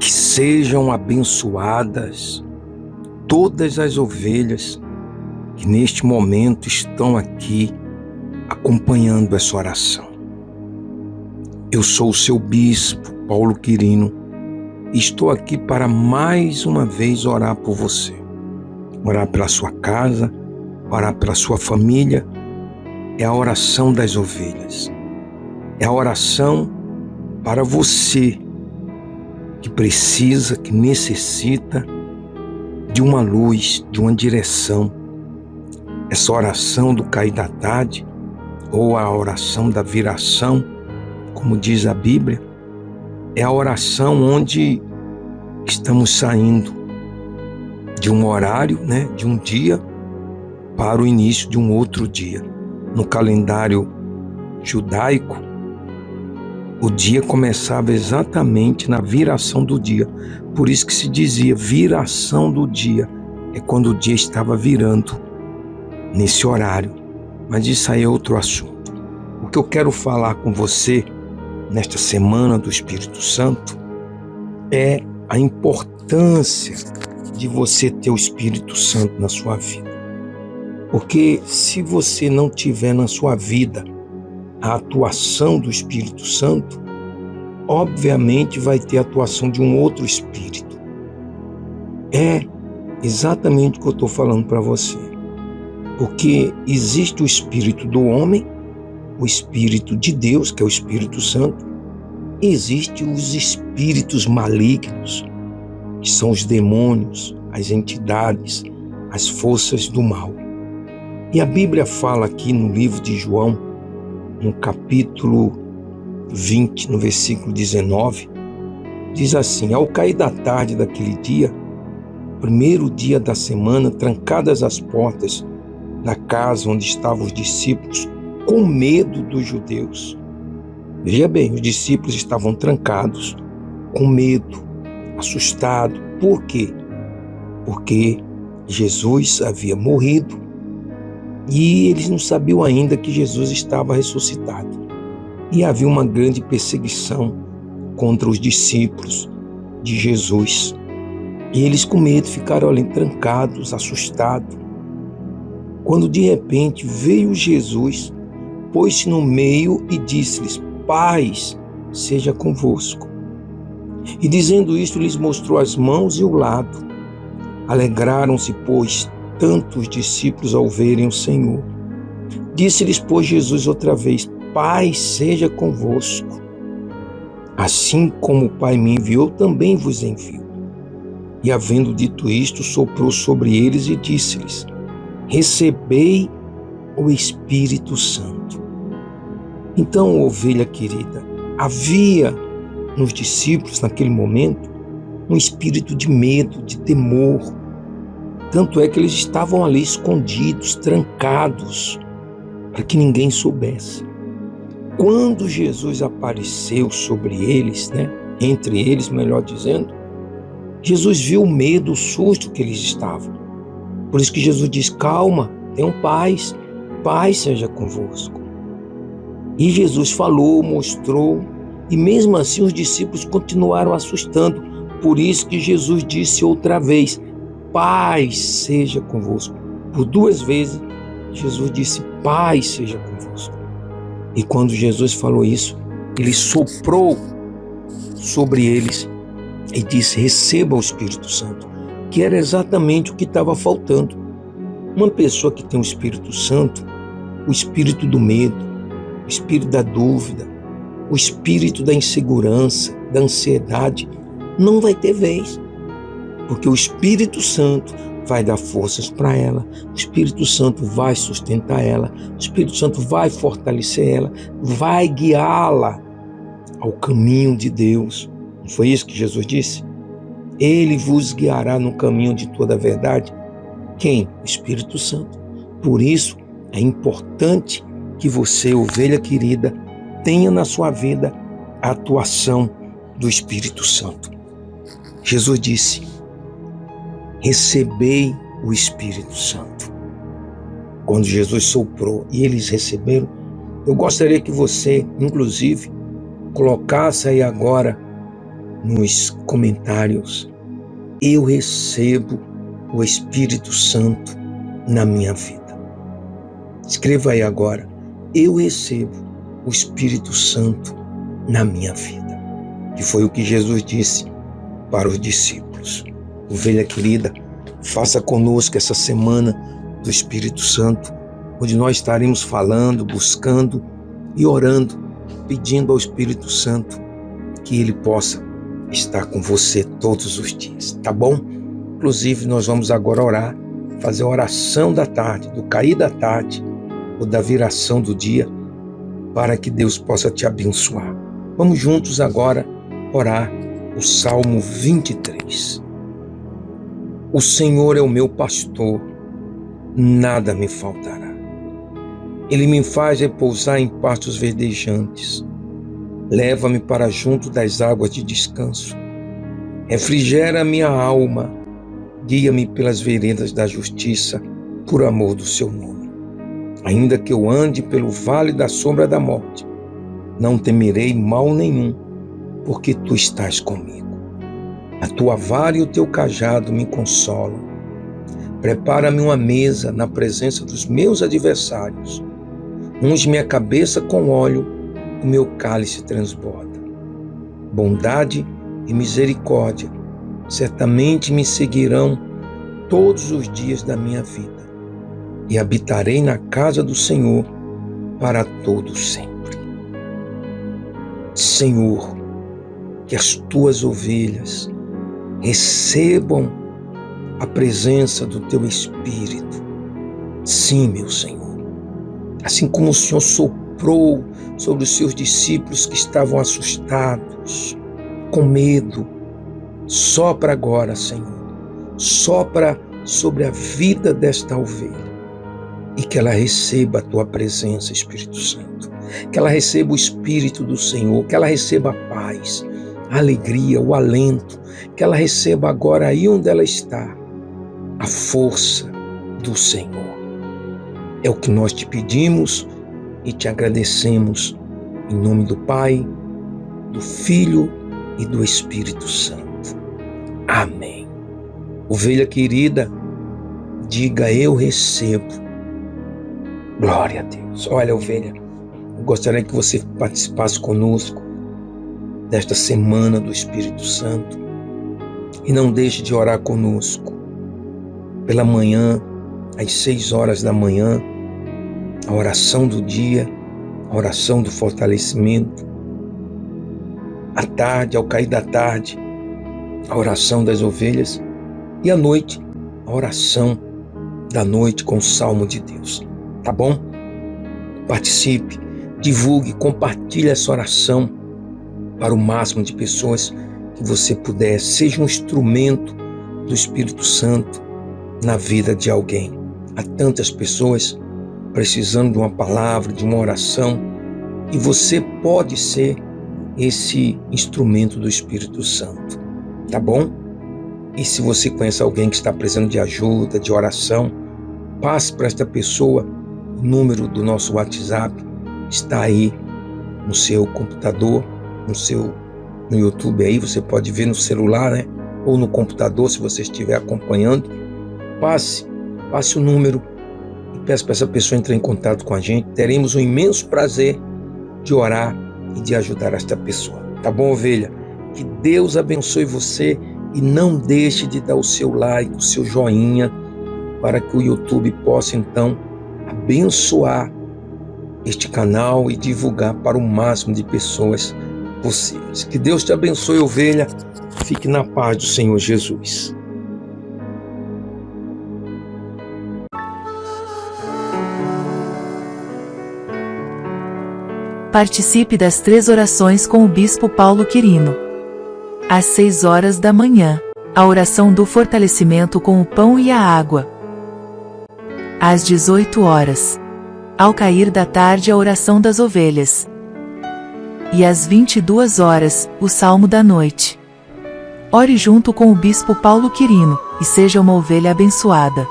Que sejam abençoadas todas as ovelhas que neste momento estão aqui acompanhando essa oração. Eu sou o seu bispo, Paulo Quirino, e estou aqui para mais uma vez orar por você. Orar pela sua casa, orar pela sua família. É a oração das ovelhas. É a oração para você que precisa, que necessita de uma luz, de uma direção. Essa oração do cair da tarde, ou a oração da viração, como diz a Bíblia, é a oração onde estamos saindo de um horário, de um dia, para o início de um outro dia. No calendário judaico, o dia começava exatamente na viração do dia. Por isso que se dizia viração do dia. É quando o dia estava virando nesse horário. Mas isso aí é outro assunto. O que eu quero falar com você nesta semana do Espírito Santo é a importância de você ter o Espírito Santo na sua vida. Porque se você não tiver na sua vida a atuação do Espírito Santo, obviamente vai ter a atuação de um outro Espírito. É exatamente o que eu estou falando para você. Porque existe o Espírito do homem, o Espírito de Deus, que é o Espírito Santo, e existem os espíritos malignos, que são os demônios, as entidades, as forças do mal. E a Bíblia fala aqui no livro de João, no capítulo 20, no versículo 19, diz assim: ao cair da tarde daquele dia, primeiro dia da semana, trancadas as portas da casa onde estavam os discípulos, com medo dos judeus. Veja bem, os discípulos estavam trancados, com medo, assustados. Por quê? Porque Jesus havia morrido e eles não sabiam ainda que Jesus estava ressuscitado. E havia uma grande perseguição contra os discípulos de Jesus. E eles com medo ficaram ali trancados, assustados. Quando de repente veio Jesus, pôs-se no meio e disse-lhes: paz seja convosco. E dizendo isto, lhes mostrou as mãos e o lado. Alegraram-se, pois, tanto os discípulos ao verem o Senhor. Disse-lhes, pois, Jesus outra vez: paz seja convosco. Assim como o Pai me enviou, também vos envio. E havendo dito isto, soprou sobre eles e disse-lhes: recebei o Espírito Santo. Então, ovelha querida, havia nos discípulos naquele momento um espírito de medo, de temor. Tanto é que eles estavam ali escondidos, trancados, para que ninguém soubesse. Quando Jesus apareceu sobre eles, entre eles, melhor dizendo, Jesus viu o medo, o susto que eles estavam. Por isso que Jesus diz: calma, tenham paz, paz seja convosco. E Jesus falou, mostrou, e mesmo assim os discípulos continuaram assustando. Por isso que Jesus disse outra vez: paz seja convosco. Por duas vezes Jesus disse: paz seja convosco. E quando Jesus falou isso, ele soprou sobre eles e disse: receba o Espírito Santo, que era exatamente o que estava faltando. Uma pessoa que tem o Espírito Santo, o espírito do medo, o espírito da dúvida, o espírito da insegurança, da ansiedade, não vai ter vez. Porque o Espírito Santo vai dar forças para ela, o Espírito Santo vai sustentar ela, o Espírito Santo vai fortalecer ela, vai guiá-la ao caminho de Deus. Não foi isso que Jesus disse? Ele vos guiará no caminho de toda a verdade. Quem? O Espírito Santo. Por isso é importante que você, ovelha querida, tenha na sua vida a atuação do Espírito Santo. Jesus disse: recebei o Espírito Santo. Quando Jesus soprou e eles receberam, eu gostaria que você, inclusive, colocasse aí agora nos comentários: eu recebo o Espírito Santo na minha vida. Escreva aí agora: eu recebo o Espírito Santo na minha vida. Que foi o que Jesus disse para os discípulos. Ovelha querida, faça conosco essa semana do Espírito Santo, onde nós estaremos falando, buscando e orando, pedindo ao Espírito Santo que ele possa estar com você todos os dias, tá bom? Inclusive, nós vamos agora orar, fazer a oração da tarde, do cair da tarde ou da viração do dia, para que Deus possa te abençoar. Vamos juntos agora orar o Salmo 23. O Senhor é o meu pastor, nada me faltará. Ele me faz repousar em pastos verdejantes. Leva-me para junto das águas de descanso. Refrigera minha alma. Guia-me pelas veredas da justiça, por amor do seu nome. Ainda que eu ande pelo vale da sombra da morte, não temerei mal nenhum, porque tu estás comigo. A tua vara e o teu cajado me consolam. Prepara-me uma mesa na presença dos meus adversários. Unge minha cabeça com óleo, o meu cálice transborda. Bondade e misericórdia certamente me seguirão todos os dias da minha vida, e habitarei na casa do Senhor para todo sempre. Senhor, que as tuas ovelhas recebam a presença do teu Espírito. Sim, meu Senhor. Assim como o Senhor soprou sobre os seus discípulos que estavam assustados, com medo, sopra agora, Senhor. Sopra sobre a vida desta ovelha e que ela receba a tua presença, Espírito Santo. Que ela receba o Espírito do Senhor, que ela receba a paz, a alegria, o alento, que ela receba agora aí onde ela está, a força do Senhor. É o que nós te pedimos e te agradecemos, em nome do Pai, do Filho e do Espírito Santo. Amém. Ovelha querida, diga: eu recebo. Glória a Deus. Olha, ovelha, eu gostaria que você participasse conosco desta semana do Espírito Santo e não deixe de orar conosco. Pela manhã, às 6 horas da manhã, a oração do dia, a oração do fortalecimento. À tarde, ao cair da tarde, a oração das ovelhas. E à noite, a oração da noite com o Salmo de Deus. Tá bom? Participe, divulgue, compartilhe essa oração para o máximo de pessoas que você puder. Seja um instrumento do Espírito Santo na vida de alguém. Há tantas pessoas precisando de uma palavra, de uma oração, e você pode ser esse instrumento do Espírito Santo. Tá bom? E se você conhece alguém que está precisando de ajuda, de oração, passe para esta pessoa. O número do nosso WhatsApp está aí no seu computador, no YouTube aí, você pode ver no celular, né? Ou no computador, se você estiver acompanhando. Passe o número e peça para essa pessoa entrar em contato com a gente. Teremos um imenso prazer de orar e de ajudar esta pessoa. Tá bom, ovelha? Que Deus abençoe você e não deixe de dar o seu like, o seu joinha, para que o YouTube possa então abençoar este canal e divulgar para o máximo de pessoas possíveis. Que Deus te abençoe, ovelha. Fique na paz do Senhor Jesus. Participe das 3 orações com o Bispo Paulo Quirino. Às 6 horas da manhã, a oração do fortalecimento com o pão e a água. Às 18 horas, ao cair da tarde, a oração das ovelhas. E às 22 horas, o Salmo da noite. Ore junto com o Bispo Paulo Quirino, e seja uma ovelha abençoada.